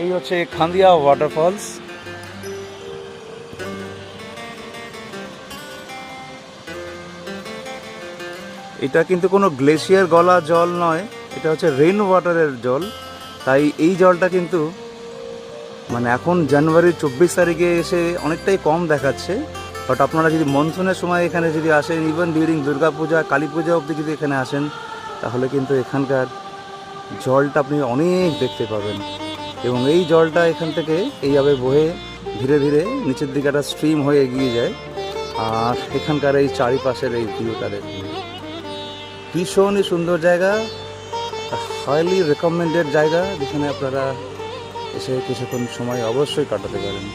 এই হচ্ছে খান্দিয়া ওয়াটারফলস। এটা কিন্তু কোনো গ্লেশিয়ার গলা জল নয়, এটা হচ্ছে রেইন ওয়াটারের জল। তাই এই জলটা কিন্তু মানে এখন জানুয়ারির 24 তারিখে এসে অনেকটাই কম দেখাচ্ছে। বাট আপনারা যদি মনসুনের সময় এখানে যদি আসেন, ইভেন ডিউরিং দুর্গা পূজা, কালী পূজা অবধি যদি এখানে আসেন, তাহলে কিন্তু এখানকার জলটা আপনি অনেক দেখতে পাবেন। এবং এই জলটা এখান থেকে এইভাবে বয়ে ধীরে ধীরে নিচের দিকে একটা স্ট্রিম হয়ে এগিয়ে যায়। আর এখানকার এই চারিপাশের এই ভিউটা দেখুন, ভীষণই সুন্দর জায়গা, হাইলি রেকমেন্ডেড জায়গা, যেখানে আপনারা এসে কিছুক্ষণ সময় অবশ্যই কাটাতে পারেন।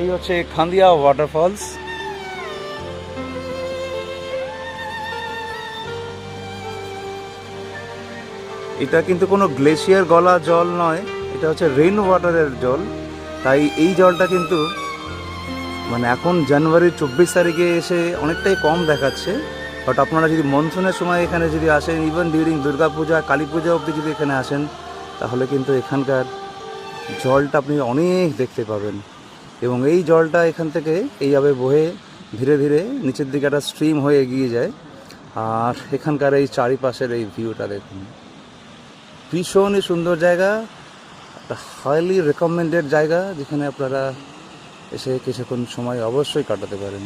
এই হচ্ছে খান্দিয়া ওয়াটারফলস। এটা কিন্তু কোনো গ্লেশিয়ার গলা জল নয়, এটা হচ্ছে রেইন ওয়াটারের জল। তাই এই জলটা কিন্তু মানে এখন জানুয়ারির 24 তারিখে এসে অনেকটাই কম দেখাচ্ছে। বাট আপনারা যদি মনসুনের সময় এখানে যদি আসেন, ইভেন ডিউরিং দুর্গা পূজা, কালী পূজা অবধি যদি এখানে আসেন, তাহলে কিন্তু এখানকার জলটা আপনি অনেক দেখতে পাবেন। এবং এই জলটা এখান থেকে এইভাবে বয়ে ধীরে ধীরে নিচের দিকে একটা স্ট্রিম হয়ে এগিয়ে যায়। আর এখানকার এই চারিপাশের এই ভিউটা দেখুন, ভীষণই সুন্দর জায়গা, একটা হাইলি রেকমেন্ডেড জায়গা, যেখানে আপনারা এসে কিছুক্ষণ সময় অবশ্যই কাটাতে পারেন।